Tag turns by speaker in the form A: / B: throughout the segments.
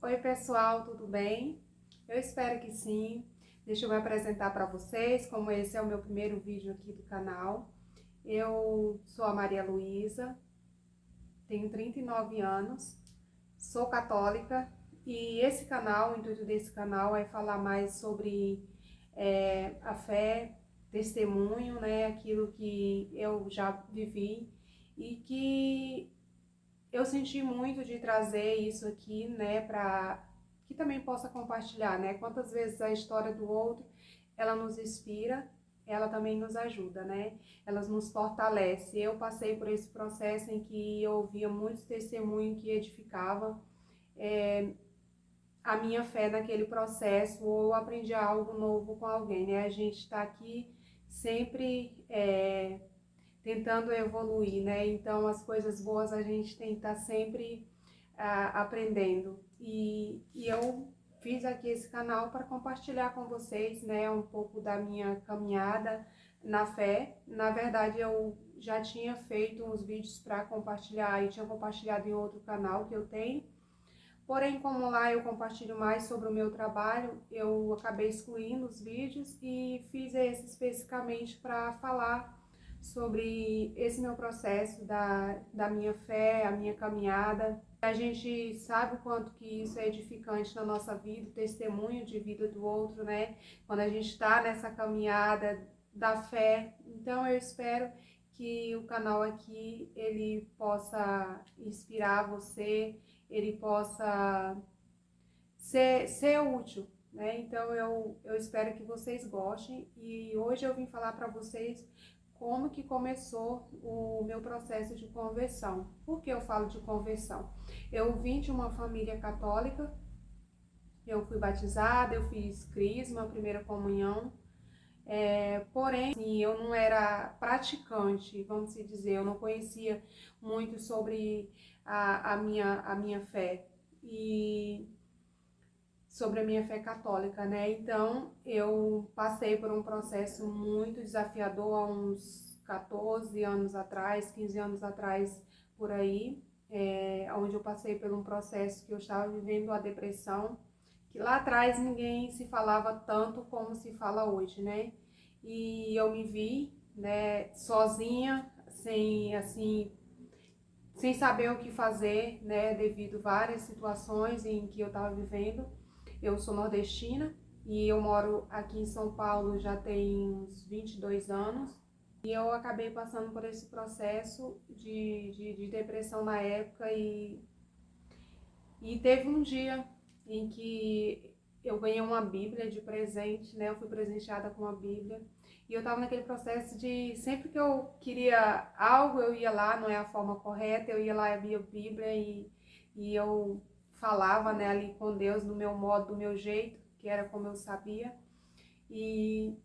A: Oi pessoal, tudo bem? Eu espero que sim. Deixa eu me apresentar para vocês, como esse é o meu primeiro vídeo aqui do canal. Eu sou a Maria Luísa, tenho 39 anos, sou católica e esse canal, o intuito desse canal é falar mais sobre a fé, testemunho, né? Aquilo que eu já vivi e que eu senti muito de trazer isso aqui, né, para que também possa compartilhar, né? Quantas vezes a história do outro, ela nos inspira, ela também nos ajuda, né? Ela nos fortalece. Eu passei por esse processo em que eu ouvia muitos testemunhos que edificavam a minha fé naquele processo, ou eu aprendi algo novo com alguém, né? A gente está aqui sempre tentando evoluir, né? Então, as coisas boas a gente tem que estar sempre aprendendo. E eu fiz aqui esse canal para compartilhar com vocês, né, um pouco da minha caminhada na fé. Na verdade, eu já tinha feito uns vídeos para compartilhar e tinha compartilhado em outro canal que eu tenho. Porém, como lá eu compartilho mais sobre o meu trabalho, eu acabei excluindo os vídeos e fiz esse especificamente para falar sobre esse meu processo da minha fé, a minha caminhada. A gente sabe o quanto que isso é edificante na nossa vida, o testemunho de vida do outro, né? Quando a gente está nessa caminhada da fé. Então eu espero que o canal aqui ele possa inspirar você, ele possa ser útil, né? Então eu espero que vocês gostem e hoje eu vim falar para vocês como que começou o meu processo de conversão. Por que eu falo de conversão? Eu vim de uma família católica, eu fui batizada, eu fiz crisma, primeira comunhão, porém, assim, eu não era praticante, vamos dizer, eu não conhecia muito sobre a minha fé e sobre a minha fé católica, né? Então, eu passei por um processo muito desafiador há uns 14 anos atrás, 15 anos atrás, por aí, onde eu passei por um processo que eu estava vivendo a depressão, que lá atrás ninguém se falava tanto como se fala hoje, né? E eu me vi, né, sozinha, sem saber o que fazer, né, devido a várias situações em que eu estava vivendo. Eu sou nordestina e eu moro aqui em São Paulo já tem uns 22 anos. E eu acabei passando por esse processo de depressão na época e teve um dia em que eu ganhei uma Bíblia de presente, né? Eu fui presenteada com uma Bíblia. E eu estava naquele processo de, sempre que eu queria algo, eu ia lá, não é a forma correta, eu ia lá e abria a Bíblia e eu falava, né, ali com Deus do meu modo, do meu jeito, que era como eu sabia. E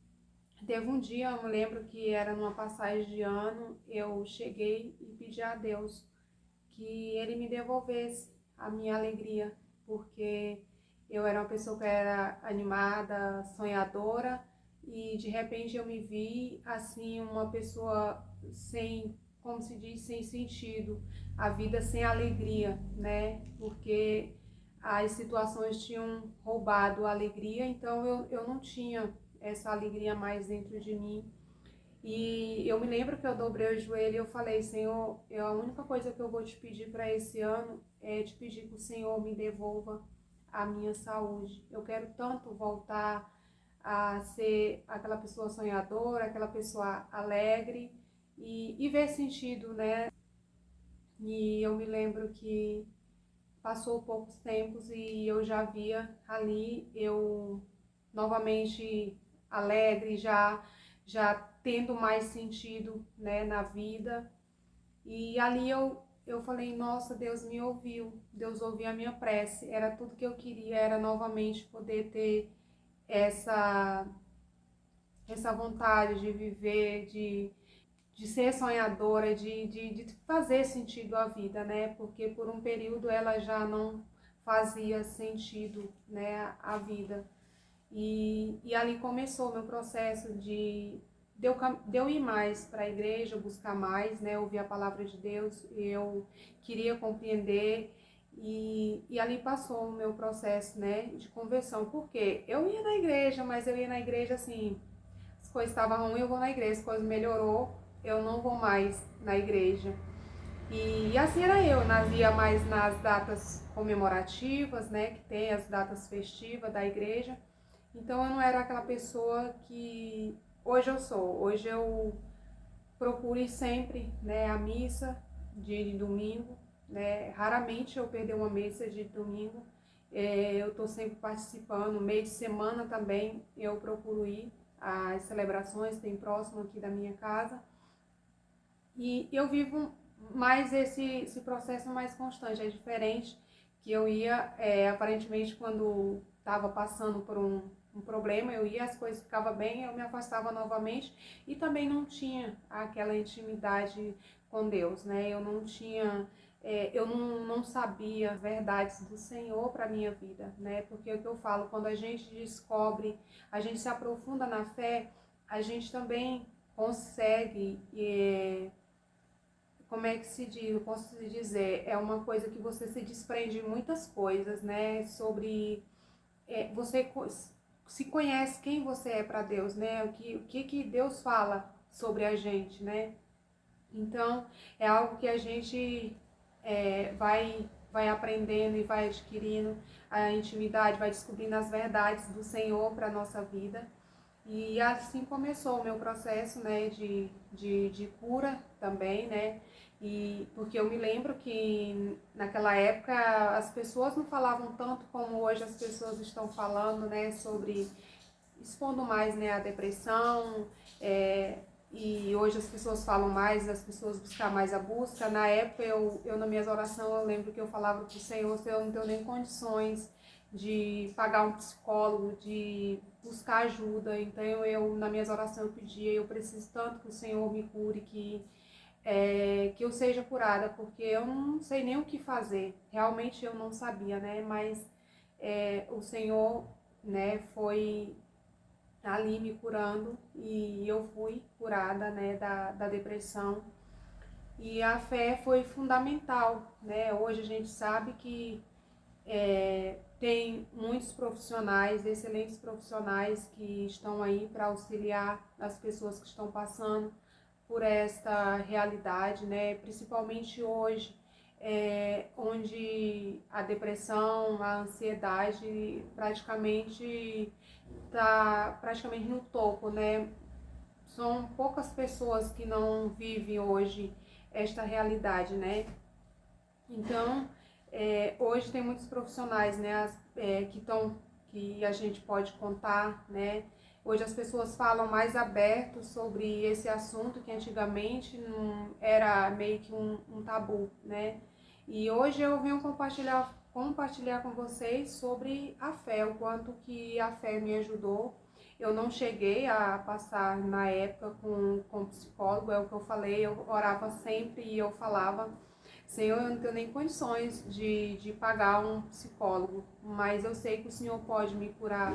A: teve um dia, eu me lembro que era numa passagem de ano, eu cheguei e pedi a Deus que Ele me devolvesse a minha alegria, porque eu era uma pessoa que era animada, sonhadora, e de repente eu me vi assim, uma pessoa sem, como se diz, sem sentido, a vida sem alegria, né? Porque as situações tinham roubado a alegria, então eu não tinha essa alegria mais dentro de mim. E eu me lembro que eu dobrei o joelho e eu falei, Senhor, a única coisa que eu vou te pedir para esse ano é te pedir que o Senhor me devolva a minha saúde. Eu quero tanto voltar a ser aquela pessoa sonhadora, aquela pessoa alegre e ver sentido, né? E eu me lembro que passou poucos tempos e eu já via ali eu novamente alegre, já tendo mais sentido, né, na vida. E ali eu falei, nossa, Deus me ouviu, Deus ouviu a minha prece. Era tudo que eu queria, era novamente poder ter essa essa vontade de viver, de ser sonhadora, de fazer sentido à vida, né? Porque por um período ela já não fazia sentido, né, a vida. E ali começou o meu processo de eu ir mais para a igreja, buscar mais, né, ouvir a palavra de Deus. Eu queria compreender E ali passou o meu processo, né, de conversão. Porque eu ia na igreja, mas eu ia na igreja assim, as coisas estavam ruins, eu vou na igreja, as coisas melhorou, eu não vou mais na igreja. E assim era eu, ia mais nas datas comemorativas, né, que tem as datas festivas da igreja. Então eu não era aquela pessoa que hoje eu sou. Hoje eu procuro ir sempre, né, à missa de domingo, né? Raramente eu perder uma missa de domingo. Eu estou sempre participando. Meio de semana também eu procuro ir às celebrações, tem próximo aqui da minha casa. E eu vivo mais esse processo mais constante. É diferente que eu ia, aparentemente, quando estava passando por um problema, eu ia, as coisas ficavam bem, eu me afastava novamente e também não tinha aquela intimidade com Deus, né? Eu não tinha, eu não sabia as verdades do Senhor para minha vida, né? Porque é o que eu falo, quando a gente descobre, a gente se aprofunda na fé, a gente também consegue, como é que se diz, eu posso dizer, é uma coisa que você se desprende de muitas coisas, né? Sobre você se conhece quem você é para Deus, né? O que Deus fala sobre a gente, né? Então, é algo que a gente vai aprendendo e vai adquirindo a intimidade, vai descobrindo as verdades do Senhor para a nossa vida. E assim começou o meu processo, né, de cura também, né? E porque eu me lembro que naquela época as pessoas não falavam tanto como hoje as pessoas estão falando, né, sobre expondo mais, né, a depressão, e hoje as pessoas falam mais, as pessoas buscar mais a busca. Na época, eu nas minhas orações, eu lembro que eu falava para o Senhor, eu não tenho nem condições de pagar um psicólogo, de buscar ajuda. Então, nas minhas orações, eu pedia, eu preciso tanto que o Senhor me cure, que eu seja curada, porque eu não sei nem o que fazer. Realmente eu não sabia, né? Mas o Senhor, né, foi ali me curando e eu fui curada, né, da depressão. E a fé foi fundamental, né? Hoje a gente sabe que tem muitos profissionais, excelentes profissionais que estão aí para auxiliar as pessoas que estão passando por esta realidade, né? Principalmente hoje, onde a depressão, a ansiedade praticamente está praticamente no topo, né? São poucas pessoas que não vivem hoje esta realidade, né? Então, hoje tem muitos profissionais, né, que a gente pode contar, né? Hoje as pessoas falam mais aberto sobre esse assunto que antigamente não era meio que um tabu, né? E hoje eu venho compartilhar com vocês sobre a fé, o quanto que a fé me ajudou. Eu não cheguei a passar na época com psicólogo, é o que eu falei, eu orava sempre e eu falava: Senhor, eu não tenho nem condições de pagar um psicólogo, mas eu sei que o Senhor pode me curar,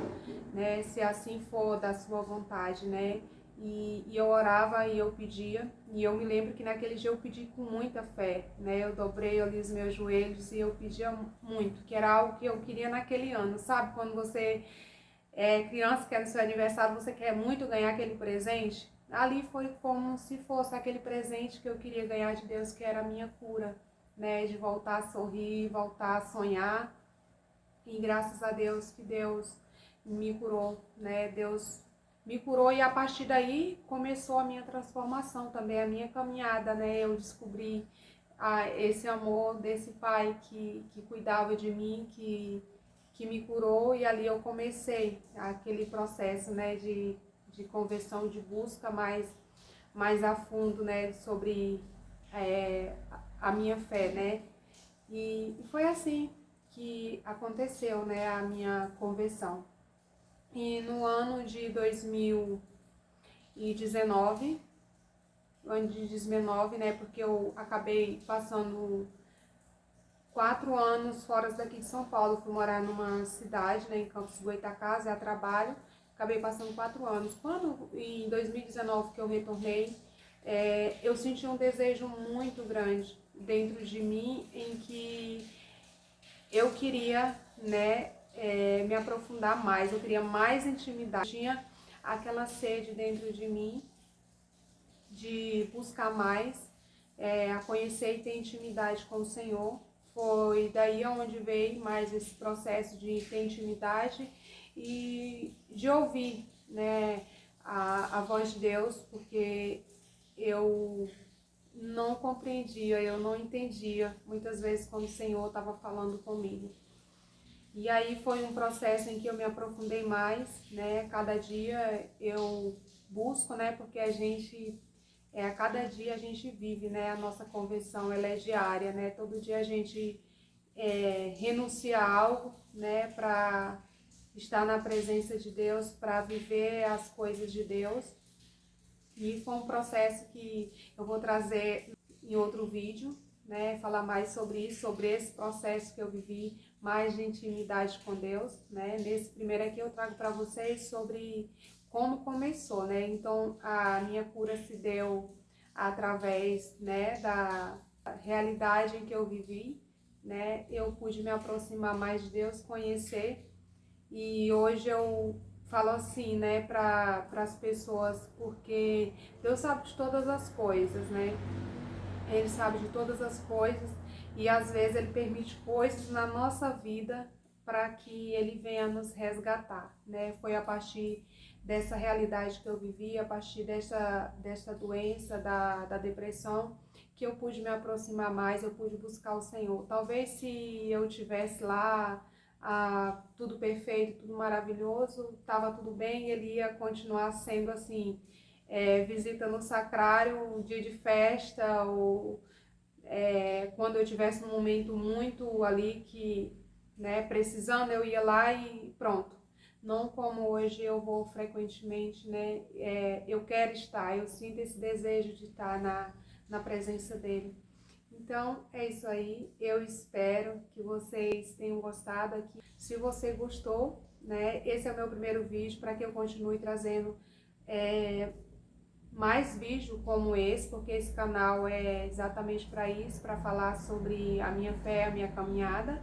A: né? Se assim for da sua vontade, né? E eu orava e eu pedia, e eu me lembro que naquele dia eu pedi com muita fé, né? Eu dobrei ali os meus joelhos e eu pedia muito, que era algo que eu queria naquele ano, sabe? Quando você é criança, quer no seu aniversário, você quer muito ganhar aquele presente. Ali foi como se fosse aquele presente que eu queria ganhar de Deus, que era a minha cura, né? De voltar a sorrir, voltar a sonhar. E graças a Deus que Deus me curou, né? Deus me curou e a partir daí começou a minha transformação também, a minha caminhada, né? Eu descobri esse amor desse pai que cuidava de mim, que me curou, e ali eu comecei aquele processo, né, de conversão, de busca mais a fundo, né, sobre a minha fé, né, e foi assim que aconteceu, né, a minha conversão. E no ano de 2019, né, porque eu acabei passando 4 anos fora daqui de São Paulo, fui morar numa cidade, né, em Campos do Goytacazes, a trabalho, acabei passando 4 anos. Quando, em 2019, que eu retornei, eu senti um desejo muito grande dentro de mim, em que eu queria, né, me aprofundar mais, eu queria mais intimidade. Tinha aquela sede dentro de mim de buscar mais, a conhecer e ter intimidade com o Senhor. Foi daí onde veio mais esse processo de ter intimidade e de ouvir, né, a voz de Deus, porque eu não compreendia, eu não entendia muitas vezes quando o Senhor estava falando comigo. E aí foi um processo em que eu me aprofundei mais, né? Cada dia eu busco, né? Porque a cada dia a gente vive, né? A nossa conversão, ela é diária, né? Todo dia a gente renuncia a algo, né? Para estar na presença de Deus, para viver as coisas de Deus. E foi um processo que eu vou trazer em outro vídeo, né? Falar mais sobre isso, sobre esse processo que eu vivi, mais de intimidade com Deus, né? Nesse primeiro aqui eu trago para vocês sobre como começou, né? Então, a minha cura se deu através, né, da realidade em que eu vivi, né? Eu pude me aproximar mais de Deus, conhecer, e hoje eu falo assim, né, para as pessoas, porque Deus sabe de todas as coisas, né? Ele sabe de todas as coisas e às vezes ele permite coisas na nossa vida para que ele venha nos resgatar, né? Foi a partir dessa realidade que eu vivi, a partir dessa doença, da depressão, que eu pude me aproximar mais, eu pude buscar o Senhor. Talvez se eu tivesse lá tudo perfeito, tudo maravilhoso, estava tudo bem, ele ia continuar sendo assim, visita no sacrário, um dia de festa, ou quando eu tivesse num momento muito ali que, né, precisando, eu ia lá e pronto. Não como hoje eu vou frequentemente, né, eu quero estar, eu sinto esse desejo de estar na presença dele. Então, é isso aí. Eu espero que vocês tenham gostado aqui. Se você gostou, né, esse é o meu primeiro vídeo para que eu continue trazendo mais vídeos como esse, porque esse canal é exatamente para isso, para falar sobre a minha fé, a minha caminhada.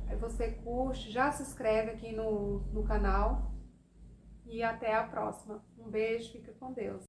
A: Aí você curte, já se inscreve aqui no canal e até a próxima. Um beijo, fica com Deus.